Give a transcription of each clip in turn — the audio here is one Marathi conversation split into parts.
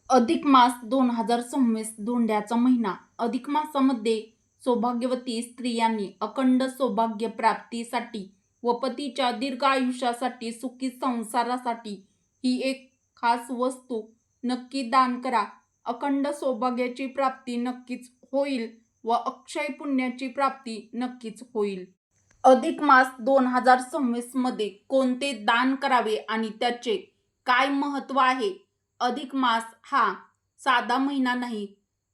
अधिक मास 2026 धोंड्याचा महिना. अधिक मासामध्ये सौभाग्यवती स्त्रियांनी अखंड सौभाग्य प्राप्तीसाठी व पतीच्या दीर्घ आयुष्यासाठी, सुखी संसारासाठी ही एक खास वस्तू नक्की दान करा. अखंड सौभाग्याची प्राप्ती नक्कीच होईल व अक्षय पुण्याची प्राप्ती नक्कीच होईल. अधिक मास 2026 मध्ये कोणते दान करावे आणि त्याचे काय महत्त्व आहे? अधिक मास हा साधा महिना नाही,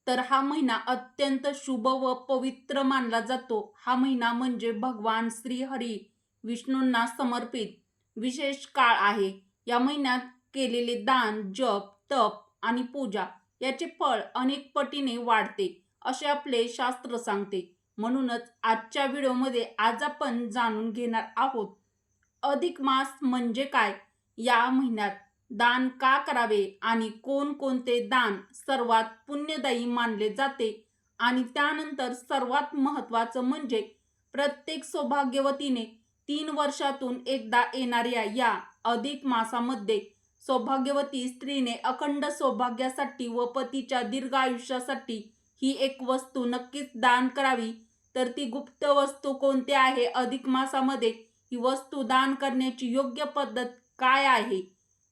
तर हा महिना अत्यंत शुभ व पवित्र मानला जातो. हा महिना म्हणजे भगवान श्री हरी विष्णूंना समर्पित विशेष काळ आहे. या महिन्यात केलेले दान, जप, तप आणि पूजा याचे फळ अनेक पटीने वाढते, असे आपले शास्त्र सांगते. म्हणूनच आजच्या व्हिडिओमध्ये आज आपण जाणून घेणार आहोत अधिक मास म्हणजे काय, या महिन्यात दान का करावे आणि कोणकोणते दान सर्वात पुण्यदायी मानले जाते. आणि त्यानंतर सर्वात महत्त्वाचं म्हणजे प्रत्येक सौभाग्यवतीने 3 वर्षातून एकदा येणाऱ्या या अधिक मासामध्ये सौभाग्यवती स्त्रीने अखंड सौभाग्यासाठी व पतीच्या दीर्घ आयुष्यासाठी ही एक वस्तू नक्कीच दान करावी. तर ती गुप्त वस्तू कोणती आहे? अधिक मासामध्ये ही वस्तू दान करण्याची योग्य पद्धत काय आहे?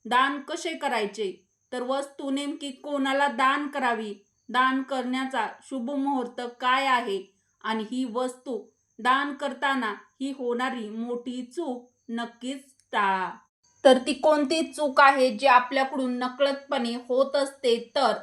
दान कसे करायचे? तर वस्तू नेमकी कोणाला दान करावी? दान करण्याचा शुभ मुहूर्त काय आहे? आणि ही वस्तू दान करताना ही होणारी मोठी चूक नक्कीच टाळा. तर ती कोणती चूक आहे जी आपल्याकडून नकळतपणे होत असते? तर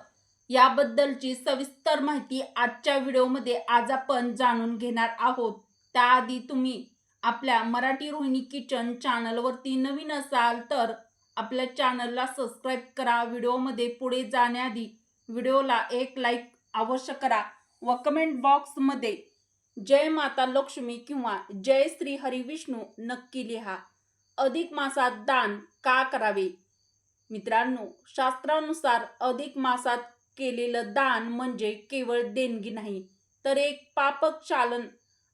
याबद्दलची सविस्तर माहिती आजच्या व्हिडिओमध्ये आज आपण जाणून घेणार आहोत. त्याआधी तुम्ही आपल्या मराठी रोहिणी किचन चॅनलवरती नवीन असाल तर आपल्या चॅनलला सबस्क्राईब करा. व्हिडिओमध्ये पुढे जाण्याआधी व्हिडिओला एक लाईक अवश्य करा व कमेंट बॉक्समध्ये जय माता लक्ष्मी किंवा जय श्री हरी विष्णू नक्की लिहा. अधिक मासात दान का करावे? मित्रांनो, शास्त्रानुसार अधिक मासात केलेलं दान म्हणजे केवळ देणगी नाही, तर एक पापक्षालन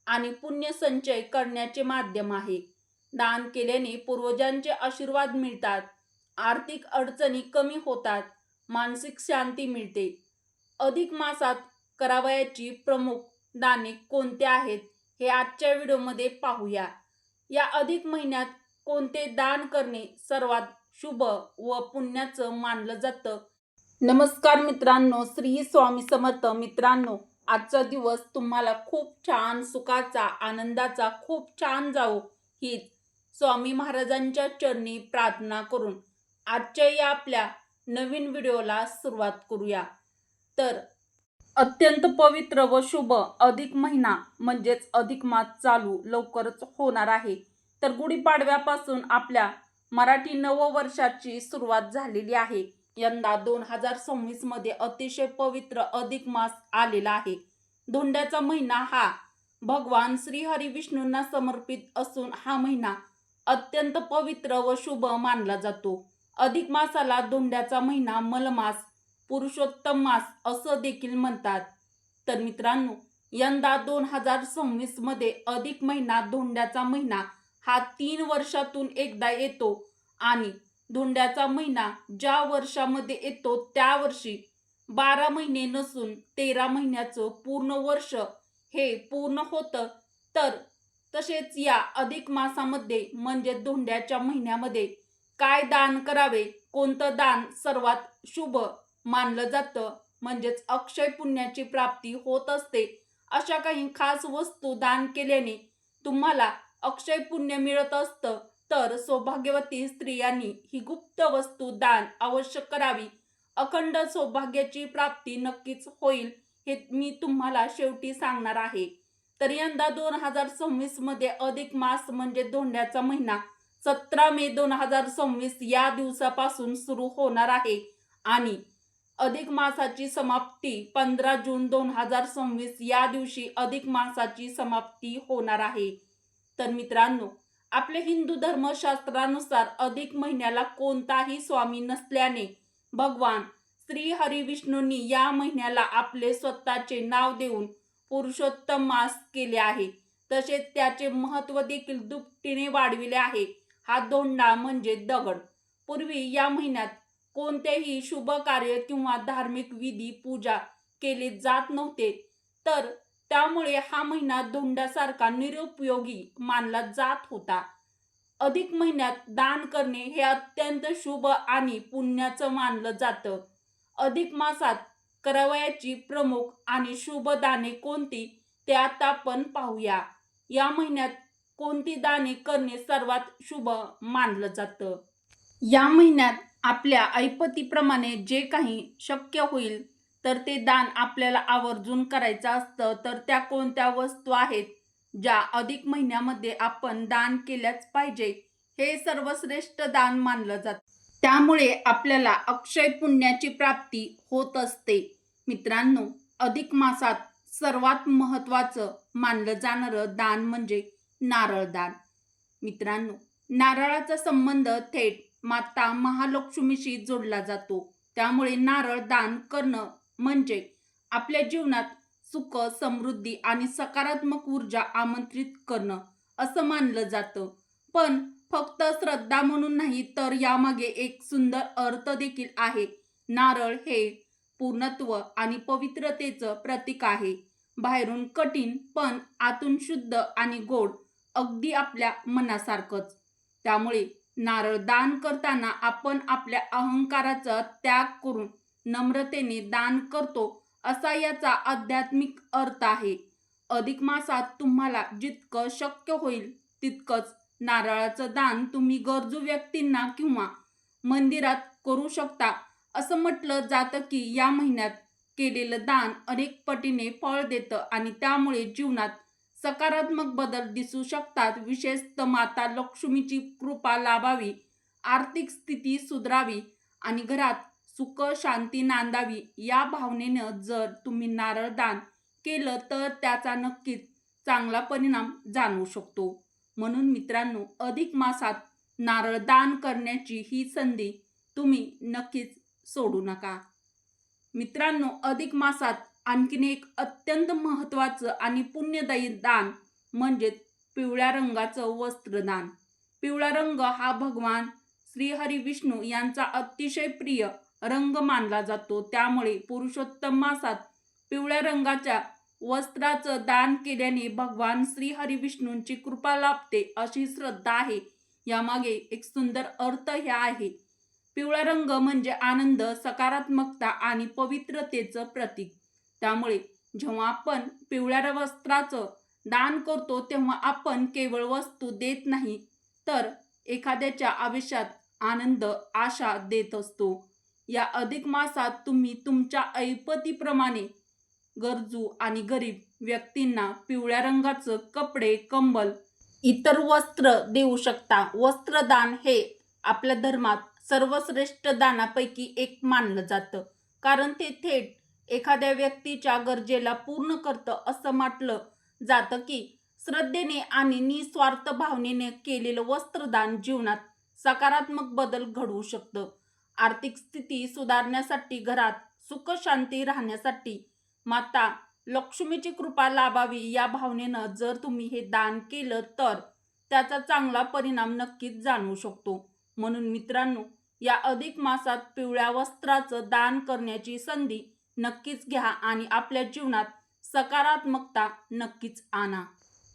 आणि पुण्य संचय करण्याचे माध्यम आहे. दान केल्याने पूर्वजांचे आशीर्वाद मिळतात, आर्थिक अडचणी कमी होतात, मानसिक शांती मिळते. अधिक मासात करावयाची प्रमुख दाने कोणती आहेत हे आजच्या व्हिडिओमध्ये पाहूया. या अधिक महिन्यात कोणते दान करणे सर्वात शुभ व पुण्याचं मानलं जातं? नमस्कार मित्रांनो, श्री स्वामी समर्थ. मित्रांनो, आजचा दिवस तुम्हाला खूप छान, सुखाचा, आनंदाचा, खूप छान जावो हीच स्वामी महाराजांच्या चरणी प्रार्थना करून आजच्या या आपल्या नवीन व्हिडिओला सुरुवात करूया. तर अत्यंत पवित्र व शुभ अधिक महिना म्हणजेच अधिक मास चालू लवकरच होणार आहे. तर गुढीपाडव्यापासून आपल्या मराठी नववर्षाची सुरुवात झालेली आहे. यंदा 2026 मध्ये अतिशय पवित्र अधिक मास आलेला आहे. धोंड्याचा महिना हा भगवान श्रीहरी विष्णूंना समर्पित असून हा महिना अत्यंत पवित्र व शुभ मानला जातो. अधिक मासाला धोंड्याचा महिना, मलमास, पुरुषोत्तम मास असं देखील म्हणतात. तर मित्रांनो, यंदा 2026 मध्ये अधिक महिना, धोंड्याचा महिना हा 3 वर्षातून एकदा येतो आणि धोंड्याचा महिना ज्या वर्षामध्ये येतो त्या वर्षी 12 महिने नसून 13 महिन्याचं पूर्ण वर्ष हे पूर्ण होतं. तर तसेच या अधिक मासामध्ये म्हणजे धोंड्याच्या महिन्यामध्ये काय दान करावे, कोणतं दान सर्वात शुभ मानलं जातं, म्हणजेच अक्षय पुण्याची प्राप्ती होत असते. अशा काही खास वस्तू दान केल्याने तुम्हाला अक्षय पुण्य मिळत असतं. तर सौभाग्यवती स्त्रियांनी ही गुप्त वस्तू दान अवश्य करावी. अखंड सौभाग्याची प्राप्ती नक्कीच होईल हे मी तुम्हाला शेवटी सांगणार आहे. तर यंदा 2026 मध्ये अधिक मास म्हणजे धोंड्याचा महिना 17 मे 2026 या दिवसापासून सुरू होणार आहे आणि अधिक मासाची समाप्ती 15 जून 2026 या दिवशी अधिक मासाची समाप्ती होणार आहे. तर मित्रांनो, आपल्या हिंदू धर्मशास्त्रानुसार अधिक महिन्याला कोणताही स्वामी नसल्याने भगवान श्री हरी विष्णूंनी या महिन्याला आपले स्वतःचे नाव देऊन पुरुषोत्तम मास केले आहे. तसेच त्याचे महत्त्व देखील दुपटीने वाढविले आहे. हा धोंडा म्हणजे दगड. पूर्वी या महिन्यात कोणतेही शुभ कार्य किंवा धार्मिक विधी पूजा केले जात नव्हते, तर त्यामुळे हा महिना धोंड्यासारखा निरुपयोगी मानला जात होता. अधिक महिन्यात दान करणे हे अत्यंत शुभ आणि पुण्याचं मानलं जातं. अधिक मासात करावयाची प्रमुख आणि शुभ दाने कोणती ते आता आपण पाहूया. या महिन्यात कोणती दाने करणे सर्वात शुभ मानलं जातं? या महिन्यात आपल्या ऐपतीप्रमाणे जे काही शक्य होईल तर ते दान आपल्याला आवर्जून करायचं असतं. तर त्या कोणत्या वस्तू आहेत ज्या अधिक महिन्यामध्ये आपण दान केल्याच पाहिजे, हे सर्वश्रेष्ठ दान मानलं जातं. त्यामुळे आपल्याला अक्षय पुण्याची प्राप्ती होत असते. मित्रांनो, अधिक मासात सर्वात महत्त्वाचं मानलं जाणारं दान म्हणजे नारळ दान. मित्रांनो, नारळाचा संबंध थेट माता महालक्ष्मीशी जोडला जातो. त्यामुळे नारळ दान करणं म्हणजे आपल्या जीवनात सुख, समृद्धी आणि सकारात्मक ऊर्जा आमंत्रित करणं असं मानलं जातं. पण फक्त श्रद्धा म्हणून नाही, तर यामागे एक सुंदर अर्थ देखील आहे. नारळ हे पूर्णत्व आणि पवित्रतेचं प्रतीक आहे. बाहेरून कठीण पण आतून शुद्ध आणि गोड, अगदी आपल्या मनासारखंच. त्यामुळे नारळ दान करताना आपण आपल्या अहंकाराचा त्याग करून नम्रतेने दान करतो, असा याचा आध्यात्मिक अर्थ आहे. अधिक मासात तुम्हाला जितकं शक्य होईल तितकंच नारळाचं दान तुम्ही गरजू व्यक्तींना किंवा मंदिरात करू शकता. असं म्हटलं जातं की या महिन्यात केलेलं दान अनेक पटीने फळ देतं आणि त्यामुळे जीवनात सकारात्मक बदल दिसू शकतात. विशेषतः माता लक्ष्मीची कृपा लाभावी, आर्थिक स्थिती सुधारावी आणि घरात सुख शांती नांदावी या भावनेनं जर तुम्ही नारळ दान केलं तर त्याचा नक्कीच चांगला परिणाम जाणवू शकतो. म्हणून मित्रांनो, अधिक मासात नारळ दान करण्याची ही संधी तुम्ही नक्कीच सोडू नका. मित्रांनो, अधिक मासात आणखीन एक अत्यंत महत्त्वाचं आणि पुण्यदायी दान म्हणजे पिवळ्या रंगाचं वस्त्रदान. पिवळा रंग हा भगवान श्रीहरी विष्णू यांचा अतिशय प्रिय रंग मानला जातो. त्यामुळे पुरुषोत्तम मासात पिवळ्या रंगाच्या वस्त्राचं दान केल्याने भगवान श्रीहरी विष्णूंची कृपा लाभते अशी श्रद्धा आहे. यामागे एक सुंदर अर्थ हे आहे. पिवळा रंग म्हणजे आनंद, सकारात्मकता आणि पवित्रतेचं प्रतीक. त्यामुळे जेव्हा आपण पिवळ्या वस्त्राचं दान करतो तेव्हा आपण केवळ वस्तू देत नाही, तर एखाद्याच्या आयुष्यात आनंद, आशा देत असतो. या अधिक मासात तुम्ही तुमच्या ऐपतीप्रमाणे गरजू आणि गरीब व्यक्तींना पिवळ्या रंगाचं कपडे, कंबल, इतर वस्त्र देऊ शकता. वस्त्रदान हे आपल्या धर्मात सर्वश्रेष्ठ दानापैकी एक मानलं जातं, कारण ते थेट एखाद्या व्यक्तीच्या गरजेला पूर्ण करतं. असं म्हटलं जातं की श्रद्धेने आणि निस्वार्थ भावनेने केलेलं वस्त्रदान जीवनात सकारात्मक बदल घडवू शकतं. आर्थिक स्थिती सुधारण्यासाठी, घरात सुख शांती राहण्यासाठी, माता लक्ष्मीची कृपा लाभावी या भावनेनं जर तुम्ही हे दान केलं तर त्याचा चांगला परिणाम नक्कीच जाणवू शकतो. म्हणून मित्रांनो, या अधिक मासात पिवळ्या वस्त्राचं दान करण्याची संधी नक्कीच घ्या आणि आपल्या जीवनात सकारात्मकता नक्कीच आणा.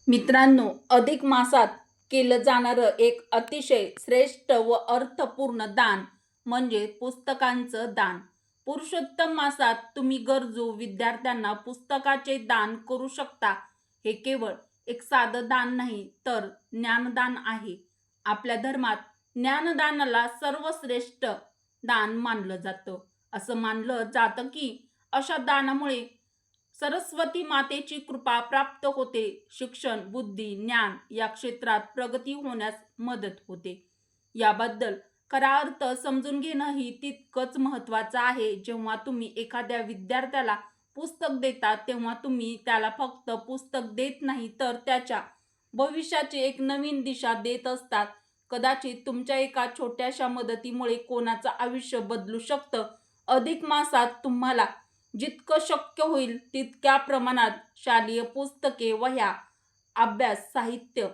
मित्रांनो, अधिक मासात केलं जाणारं एक अतिशय श्रेष्ठ व अर्थपूर्ण दान म्हणजे पुस्तकांचं दान. पुरुषोत्तम मासात तुम्ही गरजू विद्यार्थ्यांना पुस्तकाचे दान करू शकता. हे केवळ एक साधं दान नाही, तर ज्ञानदान आहे. आपल्या धर्मात ज्ञानदानाला सर्वश्रेष्ठ दान मानलं जातं. असं मानलं जातं की अशा दानामुळे सरस्वती मातेची कृपा प्राप्त होते. शिक्षण, बुद्धी, ज्ञान या क्षेत्रात प्रगती होण्यास मदत होते. याबद्दल खरा अर्थ समजून घेणंही तितकंच महत्त्वाचं आहे. जेव्हा तुम्ही एखाद्या विद्यार्थ्याला पुस्तक देता तेव्हा तुम्ही त्याला फक्त पुस्तक देत नाही, तर त्याच्या भविष्याची एक नवीन दिशा देत असतात. कदाचित तुमच्या एका छोट्याशा मदतीमुळे कोणाचं आयुष्य बदलू शकतं. अधिक मासात तुम्हाला जितकं शक्य होईल तितक्या प्रमाणात शालेय पुस्तके, वह्या, अभ्यास साहित्य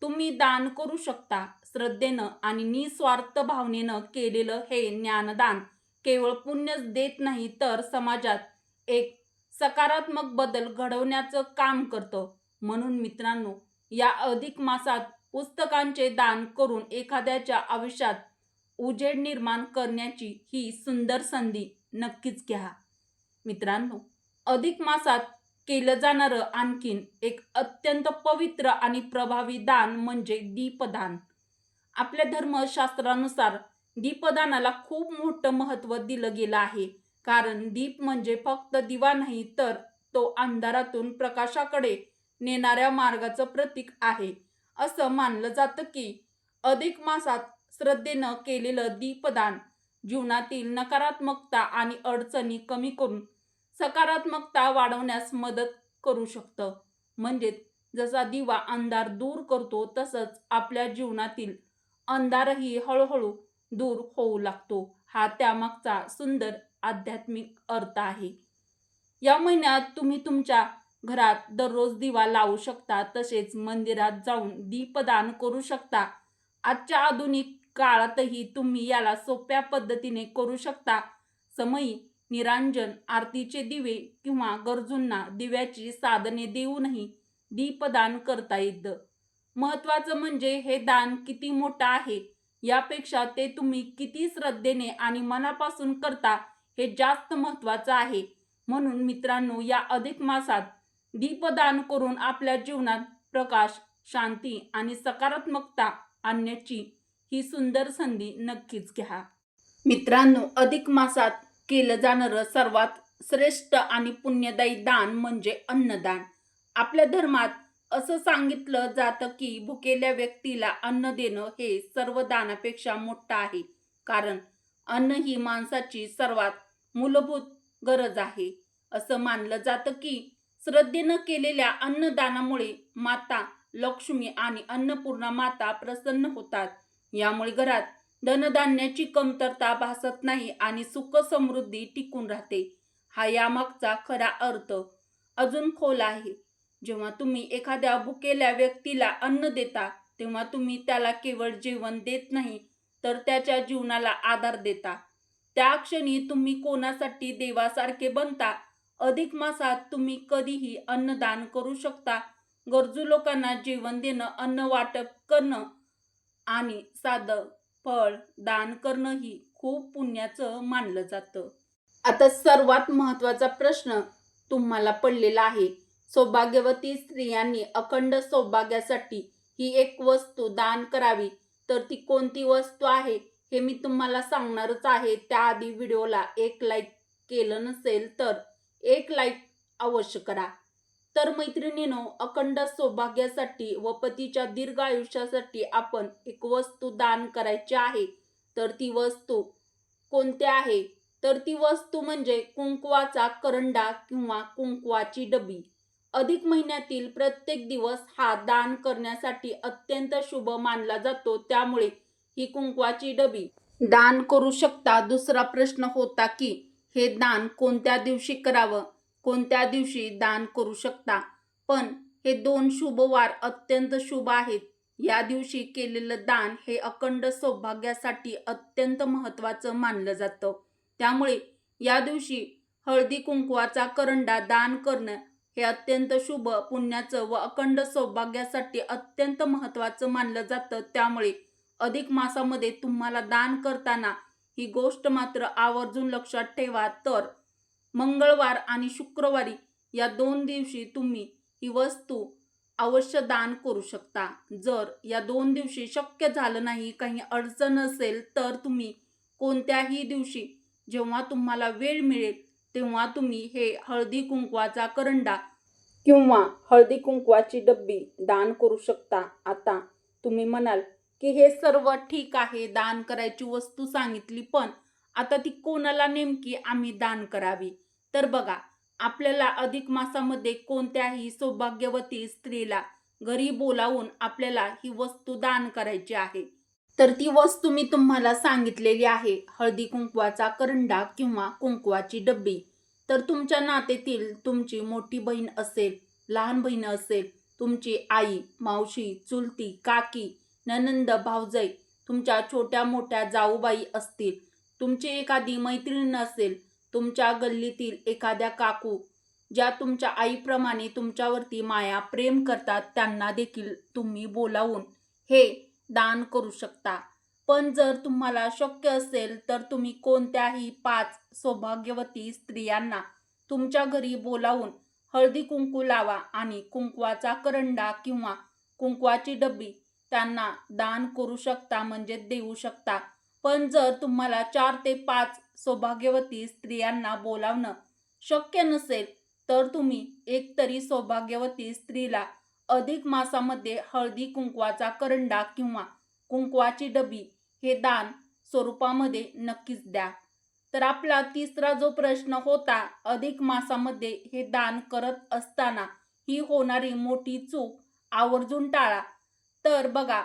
तुम्ही दान करू शकता. श्रद्धेनं आणि निस्वार्थ भावनेनं केलेलं हे ज्ञानदान केवळ पुण्यच देत नाही, तर समाजात एक सकारात्मक बदल घडवण्याचं काम करतं. म्हणून मित्रांनो, या अधिक मासात पुस्तकांचे दान करून एखाद्याच्या आयुष्यात उजेड निर्माण करण्याची ही सुंदर संधी नक्कीच घ्या. मित्रांनो, अधिक मासात केलं जाणारं आणखीन एक अत्यंत पवित्र आणि प्रभावी दान म्हणजे दीपदान. आपल्या धर्मशास्त्रानुसार दीपदानाला खूप मोठं महत्त्व दिलं गेलं आहे. कारण दीप म्हणजे फक्त दिवा नाही, तर तो अंधारातून प्रकाशाकडे नेणाऱ्या मार्गाचं प्रतीक आहे. असं मानलं जातं की अधिक मासात श्रद्धेनं केलेलं दीपदान जीवनातील नकारात्मकता आणि अडचणी कमी करून सकारात्मकता वाढवण्यास मदत करू शकतं. म्हणजेच जसा दिवा अंधार दूर करतो, तसंच आपल्या जीवनातील अंधारही हळूहळू दूर होऊ लागतो. हा त्यामागचा सुंदर आध्यात्मिक अर्थ आहे. या महिन्यात तुम्ही तुमच्या घरात दररोज दिवा लावू शकता, तसेच मंदिरात जाऊन दीपदान करू शकता. आजच्या आधुनिक काळातही तुम्ही याला सोप्या पद्धतीने करू शकता. समयी निरांजन, आरतीचे दिवे किंवा गरजूंना दिव्याची साधने देऊनही दीपदान करता येतं. महत्त्वाचं म्हणजे हे दान किती मोठं आहे यापेक्षा ते तुम्ही किती श्रद्धेने आणि मनापासून करता हे जास्त महत्त्वाचं आहे. म्हणून मित्रांनो, या अधिक मासात दीपदान करून आपल्या जीवनात प्रकाश, शांती आणि सकारात्मकता आणण्याची ही सुंदर संधी नक्कीच घ्या. मित्रांनो, अधिक मासात केलं जाणारं सर्वात श्रेष्ठ आणि पुण्यदायी दान म्हणजे अन्नदान. आपल्या धर्मात असं सांगितलं जातं की भुकेल्या व्यक्तीला अन्न देणं हे सर्व दानापेक्षा मोठं आहे. कारण अन्न ही माणसाची सर्वात मूलभूत गरज आहे. असं मानलं जातं की श्रद्धेनं केलेल्या अन्नदानामुळे माता लक्ष्मी आणि अन्नपूर्णा माता प्रसन्न होतात. यामुळे घरात धनधान्याची कमतरता भासत नाही आणि सुख समृद्धी टिकून राहते. हा यामागचा खरा अर्थ अजून खोल आहे. जेव्हा तुम्ही एखाद्या भुकेल्या व्यक्तीला अन्न देता, तेव्हा तुम्ही त्याला केवळ जेवण देत नाही, तर त्याच्या जीवनाला आधार देता. त्या क्षणी तुम्ही कोणासाठी देवासारखे बनता. अधिक मासात तुम्ही कधीही अन्नदान करू शकता. गरजू लोकांना जेवण देणं, अन्न वाटप करणं आणि साधं फळ दान करणं ही खूप पुण्याचं मानलं जातं. आता सर्वात महत्त्वाचा प्रश्न तुम्हाला पडलेला आहे. सौभाग्यवती स्त्रियांनी अखंड सौभाग्यासाठी ही एक वस्तू दान करावी, तर ती कोणती वस्तू आहे हे मी तुम्हाला सांगणारच आहे. त्याआधी व्हिडिओला एक लाईक केलं नसेल तर एक लाईक अवश्य करा. तर मैत्रिणींनो, अखंड सौभाग्यासाठी व पतीच्या दीर्घ आयुष्यासाठी आपण एक वस्तू दान करायची आहे. तर ती वस्तू कोणती आहे? तर ती वस्तू म्हणजे कुंकवाचा करंडा किंवा कुंकवाची डबी. अधिक महिन्यातील प्रत्येक दिवस हा दान करण्यासाठी अत्यंत शुभ मानला जातो. त्यामुळे ही कुंकवाची डबी दान करू शकता. दुसरा प्रश्न होता की हे दान कोणत्या दिवशी करावं, कोणत्या दिवशी दान करू शकता. पण हे दोन शुभवार अत्यंत शुभ आहेत. या दिवशी केलेलं दान हे अखंड सौभाग्यासाठी अत्यंत महत्त्वाचं मानलं जातं. त्यामुळे या दिवशी हळदी कुंकवाचा करंडा दान करणं हे अत्यंत शुभ, पुण्याचं व अखंड सौभाग्यासाठी अत्यंत महत्त्वाचं मानलं जातं. त्यामुळे अधिक मासामध्ये तुम्हाला दान करताना ही गोष्ट मात्र आवर्जून लक्षात ठेवा. तर मंगळवार आणि शुक्रवारी या 2 दिवशी तुम्ही ही वस्तू अवश्य दान करू शकता. जर या 2 दिवशी शक्य झालं नाही, काही अडचण असेल, तर तुम्ही कोणत्याही दिवशी जेव्हा तुम्हाला वेळ मिळेल तेव्हा तुम्ही हे हळदी कुंकवाचा करंडा किंवा हळदी कुंकवाची डब्बी दान करू शकता. आता तुम्ही म्हणाल की हे सर्व ठीक आहे, दान करायची वस्तू सांगितली, पण आता ती कोणाला नेमकी आम्ही दान करावी? तर बघा, आपल्याला अधिक मासामध्ये कोणत्याही सौभाग्यवती स्त्रीला घरी बोलावून आपल्याला ही वस्तू दान करायची आहे. तर ती वस्तू मी तुम्हाला सांगितलेली आहे, हळदी कुंकवाचा करंडा किंवा कुंकवाची डब्बी. तर तुमच्या नातेतील तुमची मोठी बहीण असेल, लहान बहीण असेल, तुमची आई, मावशी, चुलती, काकी ननंद भावजय, तुमच्या छोट्या मोठ्या जाऊबाई असतील, तुमची एखादी मैत्रीण असेल, तुमच्या गल्लीतील एखाद्या काकू ज्या तुमच्या आईप्रमाणे तुमच्यावरती माया प्रेम करतात, त्यांना देखील तुम्ही बोलावून हे दान करू शकता. पण जर तुम्हाला शक्य असेल तर तुम्ही कोणत्याही 5 सौभाग्यवती स्त्रियांना तुमच्या घरी बोलावून हळदी कुंकू लावा आणि कुंकवाचा करंडा किंवा कुंकवाची डब्बी त्यांना दान करू शकता, म्हणजे देऊ शकता. पण जर तुम्हाला 4 ते 5 सौभाग्यवती स्त्रियांना बोलावणं शक्य नसेल तर तुम्ही एकतरी सौभाग्यवती स्त्रीला अधिक मासामध्ये हळदी कुंकवाचा करंडा किंवा कुंकवाची डबी हे दान स्वरूपामध्ये नक्कीच द्या. तर आपला तिसरा जो प्रश्न होता, अधिक मासामध्ये हे दान करत असताना ही होणारी मोठी चूक आवर्जून टाळा. तर बघा,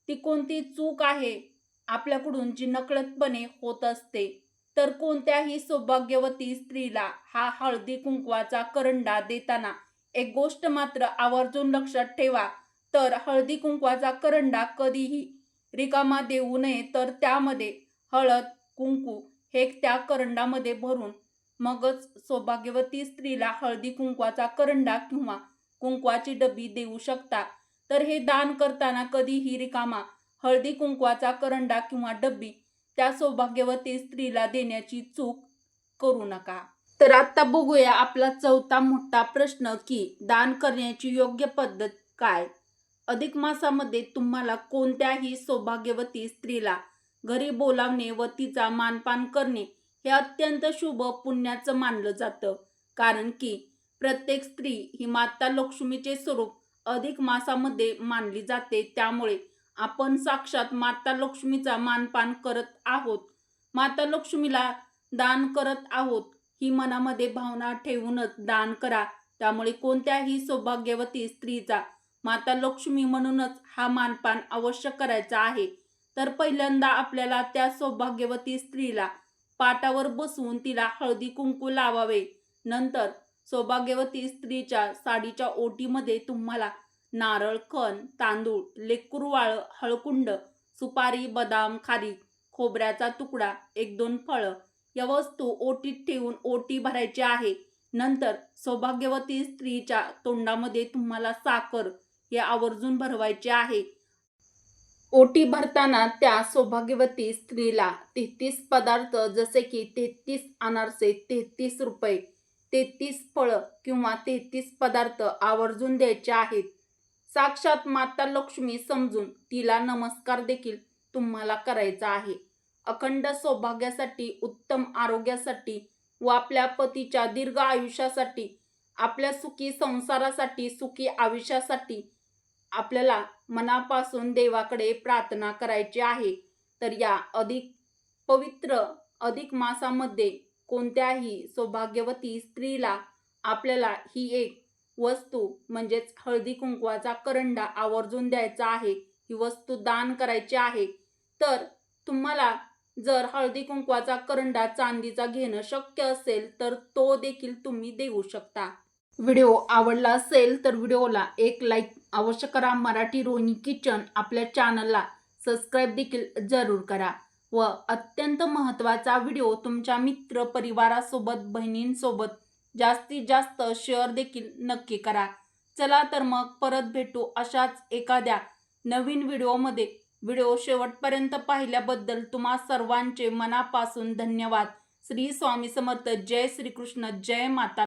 ती कोणती चूक आहे आपल्याकडून जी नकळतपणे होत असते. तर कोणत्याही सौभाग्यवती स्त्रीला हा हळदी कुंकवाचा करंडा देताना एक गोष्ट मात्र आवर्जून लक्षात ठेवा. तर हळदी कुंकवाचा करंडा कधीही रिकामा देऊ नये, तर त्यामध्ये हळद कुंकू हे त्या करंडामध्ये भरून मगच सौभाग्यवती स्त्रीला हळदी कुंकवाचा करंडा किंवा कुंकवाची डबी देऊ शकता. तर हे दान करताना कधीही रिकामा हळदी कुंकवाचा करंडा किंवा डब्बी त्या सौभाग्यवती स्त्रीला देण्याची चूक करू नका. तर आता बघूया आपला चौथा मोठा प्रश्न की दान करण्याची योग्य पद्धत काय. अधिक मासामध्ये तुम्हाला कोणत्याही सौभाग्यवती स्त्रीला घरी बोलावणे व तिचा मानपान करणे हे अत्यंत शुभ पुण्याचं मानलं जातं. कारण की प्रत्येक स्त्री ही माता लक्ष्मीचे स्वरूप अधिक मासामध्ये मानली जाते. त्यामुळे आपण साक्षात माता लक्ष्मीचा मानपान करत आहोत, माता लक्ष्मीला दान करत आहोत ही मनामध्ये भावना ठेवूनच दान करा. त्यामुळे कोणत्याही सौभाग्यवती स्त्रीचा माता लक्ष्मी म्हणूनच हा मानपान अवश्य करायचा आहे. तर पहिल्यांदा आपल्याला त्या सौभाग्यवती स्त्रीला पाटावर बसवून तिला हळदी कुंकू लावावे. नंतर सौभाग्यवती स्त्रीच्या साडीच्या ओटीमध्ये तुम्हाला नारळ, खण, तांदूळ, लेकरूवाळ, हळकुंड, सुपारी, बदाम, खारीक, खोबऱ्याचा तुकडा, 1-2 फळं या वस्तू ओटीत ठेवून ओटी भरायची आहे. नंतर सौभाग्यवती स्त्रीच्या तोंडामध्ये तुम्हाला साखर हे आवर्जून भरवायचे आहे. ओटी भरताना त्या सौभाग्यवती स्त्रीला 33 पदार्थ जसे की 33 अनारसे, 33 रुपये, 33 फळं किंवा 33 पदार्थ आवर्जून द्यायचे आहेत. साक्षात माता लक्ष्मी समजून तिला नमस्कार देखील तुम्हाला करायचा आहे. अखंड सौभाग्यासाठी, उत्तम आरोग्यासाठी व आपल्या पतीच्या दीर्घ आयुष्यासाठी, आपल्या सुखी संसारासाठी, सुखी आयुष्यासाठी आपल्याला मनापासून देवाकडे प्रार्थना करायची आहे. तर या पवित्र अधिक मासामध्ये कोणत्याही सौभाग्यवती स्त्रीला आपल्याला ही एक वस्तू म्हणजेच हळदी कुंकवाचा करंडा आवर्जून द्यायचा आहे. ही वस्तू दान करायची आहे. तर तुम्हाला जर हळदी कुंकवाचा करंडा चांदीचा घेणं शक्य असेल तर तो देखील तुम्ही देऊ शकता. व्हिडिओ आवडला असेल तर व्हिडिओला एक लाईक अवश्य करा. मराठी रोहिणी किचन आपल्या चॅनलला सबस्क्राईब देखील जरूर करा. व अत्यंत महत्त्वाचा व्हिडिओ तुमच्या मित्र परिवारासोबत, बहिणींसोबत जास्तीत जास्त शेअर देखील नक्की करा. चला तर मग परत भेटू अशाच एखाद्या नवीन व्हिडिओमध्ये. व्हिडिओ शेवटपर्यंत पाहिल्याबद्दल तुम्हा सर्वांचे मनापासून धन्यवाद. श्री स्वामी समर्थ. जय श्रीकृष्ण. जय माता.